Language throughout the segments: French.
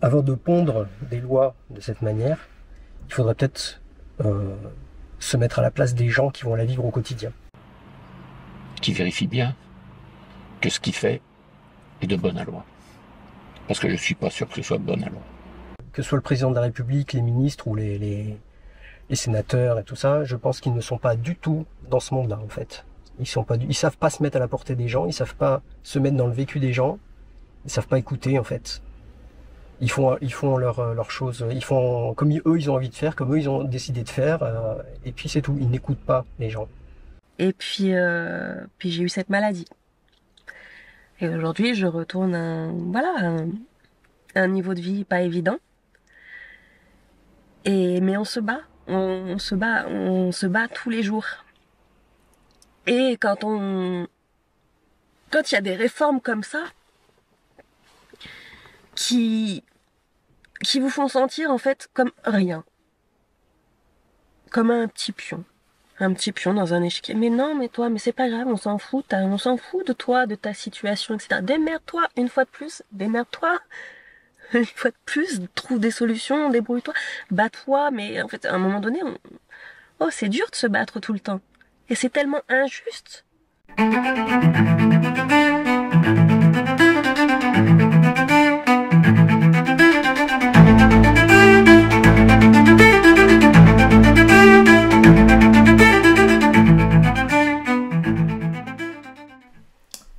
Avant de pondre des lois de cette manière, il faudrait peut-être se mettre à la place des gens qui vont la vivre au quotidien. Qui vérifie bien que ce qu'il fait est de bonne loi. Parce que je ne suis pas sûr que ce soit de bonne loi. Que ce soit le président de la République, les ministres ou les sénateurs et tout ça, je pense qu'ils ne sont pas du tout dans ce monde-là en fait. Ils savent pas se mettre à la portée des gens, ils savent pas se mettre dans le vécu des gens, ils savent pas écouter en fait. Ils font leurs choses, ils font comme eux ils ont envie de faire, comme eux ils ont décidé de faire, et puis c'est tout. Ils n'écoutent pas les gens. Et puis j'ai eu cette maladie. Et aujourd'hui, je retourne à un niveau de vie pas évident. Mais on se bat, on se bat tous les jours. Et quand il y a des réformes comme ça, qui vous font sentir en fait comme rien, comme un petit pion dans un échiquier. Mais non, mais toi, mais c'est pas grave, on s'en fout de toi, de ta situation, etc. Démerde-toi, une fois de plus, démerde-toi. Une fois de plus, trouve des solutions, débrouille-toi, bats-toi, mais en fait, à un moment donné, oh, c'est dur de se battre tout le temps. Et c'est tellement injuste.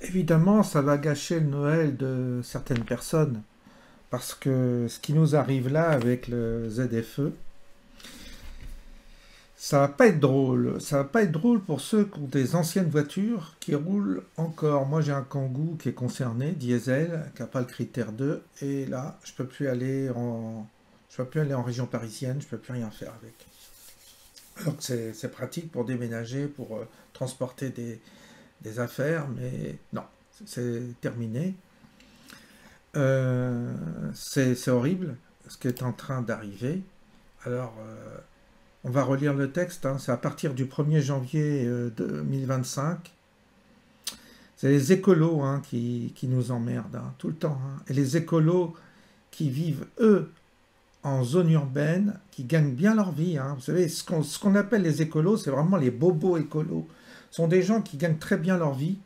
Évidemment, ça va gâcher le Noël de certaines personnes. Parce que ce qui nous arrive là avec le ZFE, ça va pas être drôle. Ça va pas être drôle pour ceux qui ont des anciennes voitures qui roulent encore. Moi, j'ai un Kangoo qui est concerné, diesel, qui n'a pas le critère 2. Et là, je peux plus aller en région parisienne, je peux plus rien faire avec. Alors que c'est pratique pour déménager, pour transporter des affaires, mais non, c'est terminé. C'est horrible ce qui est en train d'arriver. Alors, on va relire le texte, hein. C'est à partir du 1er janvier 2025. C'est les écolos hein, qui nous emmerdent hein, tout le temps. Hein. Et les écolos qui vivent, eux, en zone urbaine, qui gagnent bien leur vie. Hein. Vous savez, ce qu'on appelle les écolos, c'est vraiment les bobos écolos. Ce sont des gens qui gagnent très bien leur vie.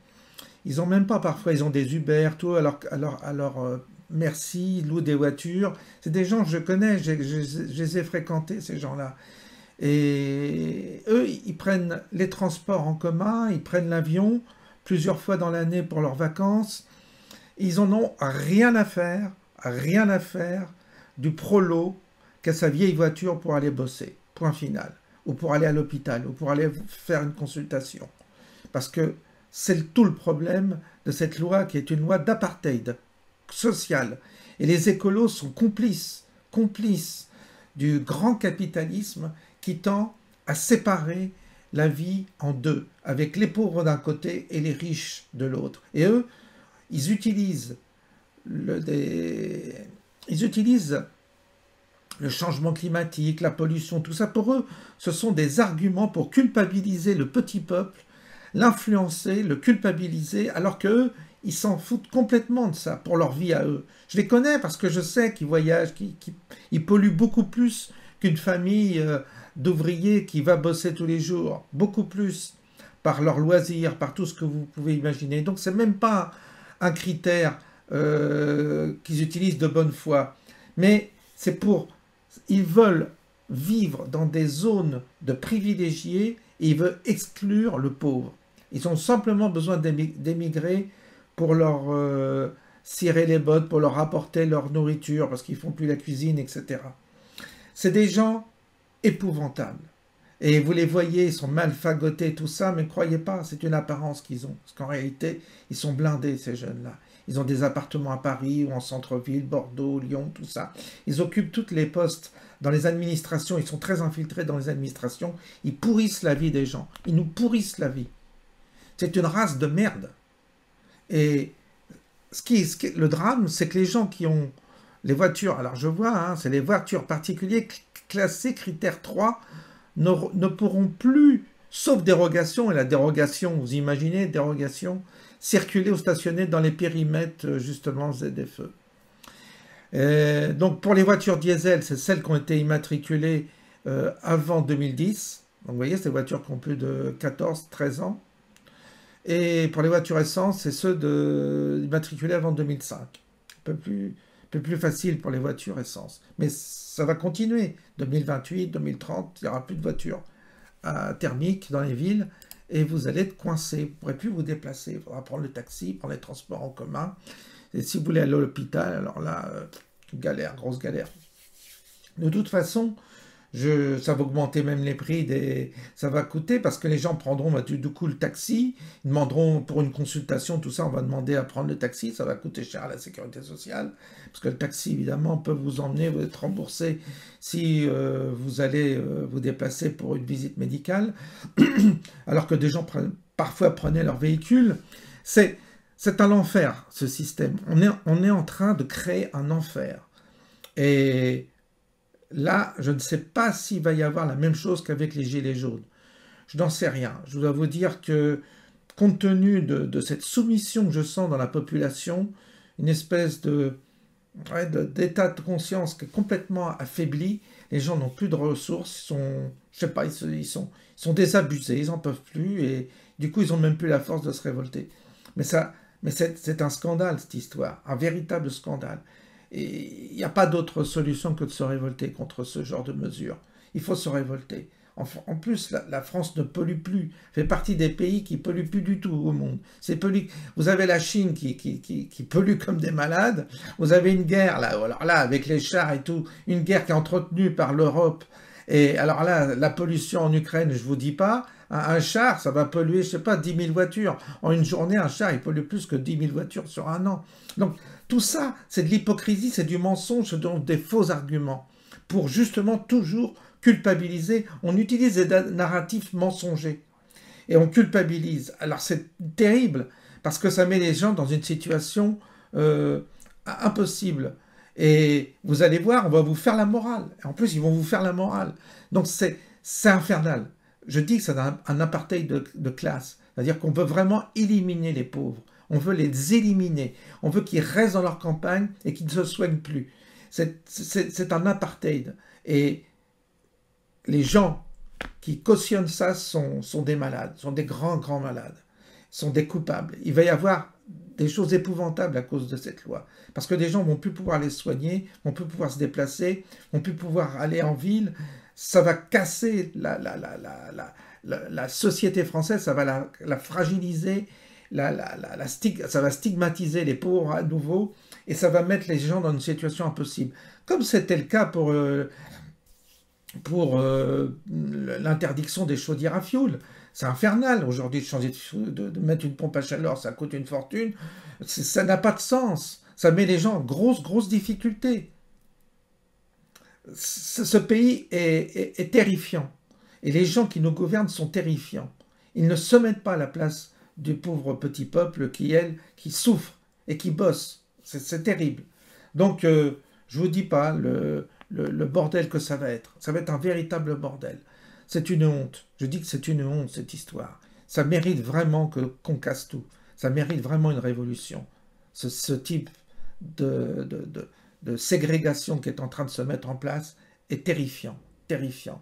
Ils ont même pas, parfois, ils ont des Uber, tout, alors merci, ils louent des voitures. C'est des gens que je connais, je les ai fréquentés, ces gens-là. Et eux, ils prennent les transports en commun, ils prennent l'avion plusieurs fois dans l'année pour leurs vacances. Ils en ont rien à faire du prolo qu'à sa vieille voiture pour aller bosser, point final. Ou pour aller à l'hôpital, ou pour aller faire une consultation. Parce que c'est tout le problème de cette loi qui est une loi d'apartheid social. Et les écolos sont complices du grand capitalisme qui tend à séparer la vie en deux, avec les pauvres d'un côté et les riches de l'autre. Et eux, ils utilisent le changement climatique, la pollution, tout ça. Pour eux, ce sont des arguments pour culpabiliser le petit peuple, l'influencer, le culpabiliser, alors qu'eux, ils s'en foutent complètement de ça, pour leur vie à eux. Je les connais parce que je sais qu'ils voyagent, qu'ils polluent beaucoup plus qu'une famille d'ouvriers qui va bosser tous les jours, beaucoup plus, par leurs loisirs, par tout ce que vous pouvez imaginer. Donc c'est même pas un critère qu'ils utilisent de bonne foi, mais c'est ils veulent vivre dans des zones de privilégiés et ils veulent exclure le pauvre. Ils ont simplement besoin d'émigrer pour leur cirer les bottes, pour leur apporter leur nourriture, parce qu'ils font plus la cuisine, etc. C'est des gens épouvantables. Et vous les voyez, ils sont mal fagotés, tout ça, mais ne croyez pas, c'est une apparence qu'ils ont. Parce qu'en réalité, ils sont blindés, ces jeunes-là. Ils ont des appartements à Paris ou en centre-ville, Bordeaux, Lyon, tout ça. Ils occupent tous les postes dans les administrations, ils sont très infiltrés dans les administrations. Ils pourrissent la vie des gens. Ils nous pourrissent la vie. C'est une race de merde. Et le drame, c'est que les gens qui ont les voitures, alors je vois, hein, c'est les voitures particulières classées critère 3, ne pourront plus, sauf dérogation, et la dérogation, vous imaginez, dérogation, circuler ou stationner dans les périmètres, justement, ZFE. Donc pour les voitures diesel, c'est celles qui ont été immatriculées avant 2010. Donc vous voyez, c'est des voitures qui ont plus de 14-13 ans. Et pour les voitures essence, c'est ceux immatriculés avant 2005. Un peu plus facile pour les voitures essence. Mais ça va continuer. 2028, 2030, il n'y aura plus de voitures thermiques dans les villes. Et vous allez être coincé. Vous ne pourrez plus vous déplacer. Il faudra prendre le taxi, prendre les transports en commun. Et si vous voulez aller à l'hôpital, alors là, galère, grosse galère. De toute façon, ça va augmenter même les prix, ça va coûter parce que les gens prendront du coup le taxi, ils demanderont pour une consultation, tout ça, on va demander à prendre le taxi, ça va coûter cher à la sécurité sociale, parce que le taxi, évidemment, peut vous emmener, vous êtes remboursé si vous allez vous déplacer pour une visite médicale, alors que des gens parfois prenaient leur véhicule. C'est un enfer, ce système. On est en train de créer un enfer. Et là, je ne sais pas s'il va y avoir la même chose qu'avec les gilets jaunes. Je n'en sais rien. Je dois vous dire que, compte tenu de cette soumission que je sens dans la population, une espèce d'état de conscience qui est complètement affaibli, les gens n'ont plus de ressources, je sais pas, ils sont désabusés, ils n'en peuvent plus, et du coup, ils n'ont même plus la force de se révolter. Mais c'est un scandale, cette histoire, un véritable scandale. Et il n'y a pas d'autre solution que de se révolter contre ce genre de mesures. Il faut se révolter. En plus, la France ne pollue plus. Fait partie des pays qui polluent plus du tout au monde. Vous avez la Chine qui pollue comme des malades. Vous avez une guerre, alors là, avec les chars et tout, une guerre qui est entretenue par l'Europe. Et alors là, la pollution en Ukraine, je ne vous dis pas, un char, ça va polluer, je ne sais pas, 10 000 voitures. En une journée, un char, il pollue plus que 10 000 voitures sur un an. Donc, tout ça, c'est de l'hypocrisie, c'est du mensonge, donc des faux arguments, pour justement toujours culpabiliser. On utilise des narratifs mensongers, et on culpabilise. Alors c'est terrible, parce que ça met les gens dans une situation impossible. Et vous allez voir, on va vous faire la morale. Et en plus, ils vont vous faire la morale. Donc c'est infernal. Je dis que c'est un apartheid de classe. C'est-à-dire qu'on veut vraiment éliminer les pauvres. On veut les éliminer. On veut qu'ils restent dans leur campagne et qu'ils ne se soignent plus. C'est un apartheid. Et les gens qui cautionnent ça sont des malades, sont des grands malades, sont des coupables. Il va y avoir des choses épouvantables à cause de cette loi. Parce que des gens vont plus pouvoir les soigner, vont plus pouvoir se déplacer, vont plus pouvoir aller en ville. Ça va casser la société française, ça va la fragiliser, ça va stigmatiser les pauvres à nouveau, et ça va mettre les gens dans une situation impossible. Comme c'était le cas pour l'interdiction des chaudières à fioul. C'est infernal aujourd'hui de changer de mettre une pompe à chaleur, ça coûte une fortune. Ça n'a pas de sens. Ça met les gens en grosses difficultés. Ce pays est terrifiant. Et les gens qui nous gouvernent sont terrifiants. Ils ne se mettent pas à la place du pauvre petit peuple qui souffre et qui bosse. C'est terrible. Donc, je vous dis pas le bordel que ça va être. Ça va être un véritable bordel. C'est une honte. Je dis que c'est une honte, cette histoire. Ça mérite vraiment qu'on casse tout. Ça mérite vraiment une révolution. Ce type de ségrégation qui est en train de se mettre en place est terrifiant. Terrifiant.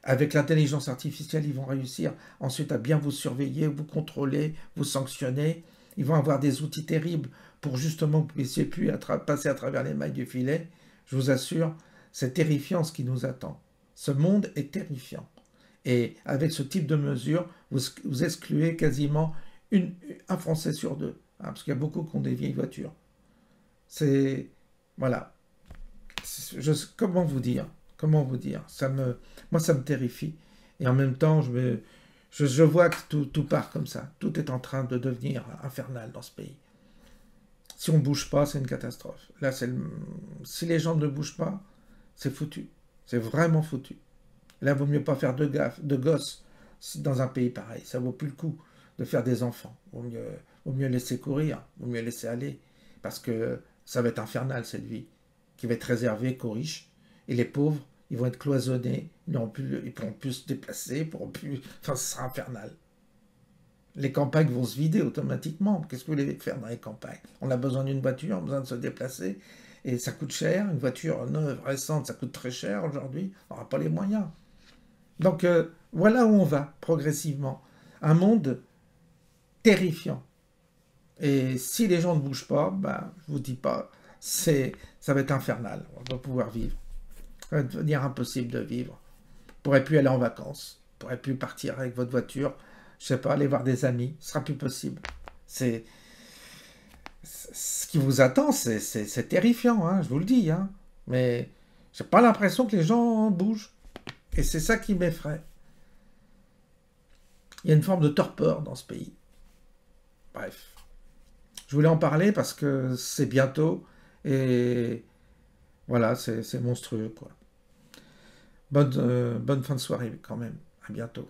Avec l'intelligence artificielle, ils vont réussir ensuite à bien vous surveiller, vous contrôler, vous sanctionner. Ils vont avoir des outils terribles pour justement que vous ne puissiez plus passer à travers les mailles du filet. Je vous assure, c'est terrifiant ce qui nous attend. Ce monde est terrifiant. Et avec ce type de mesures, vous excluez quasiment un Français sur deux. Hein, parce qu'il y a beaucoup qui ont des vieilles voitures. Voilà. Comment vous dire? Moi, ça me terrifie. Et en même temps, je vois que tout part comme ça. Tout est en train de devenir infernal dans ce pays. Si on ne bouge pas, c'est une catastrophe. Là, si les gens ne bougent pas, c'est foutu. C'est vraiment foutu. Là, il vaut mieux pas faire de gosses dans un pays pareil. Ça vaut plus le coup de faire des enfants. Vaut mieux laisser courir, vaut mieux laisser aller. Parce que ça va être infernal, cette vie, qui va être réservée qu'aux riches. Et les pauvres, ils vont être cloisonnés, ils ne pourront plus se déplacer, enfin, ce sera infernal. Les campagnes vont se vider automatiquement. Qu'est-ce que vous voulez faire dans les campagnes? On a besoin d'une voiture, on a besoin de se déplacer. Et ça coûte cher, une voiture neuve, récente, ça coûte très cher aujourd'hui, on n'aura pas les moyens. Donc voilà où on va, progressivement. Un monde terrifiant. Et si les gens ne bougent pas, ben, je vous dis pas, ça va être infernal, on va pouvoir vivre. Ça va devenir impossible de vivre. Vous ne pourrez plus aller en vacances, vous ne pourrez plus partir avec votre voiture, je sais pas, aller voir des amis, ce sera plus possible. Ce qui vous attend, c'est terrifiant, hein, je vous le dis, hein. Mais j'ai pas l'impression que les gens bougent. Et c'est ça qui m'effraie. Il y a une forme de torpeur dans ce pays. Bref. Je voulais en parler parce que c'est bientôt et voilà, c'est monstrueux, quoi. Bonne fin de soirée quand même. À bientôt.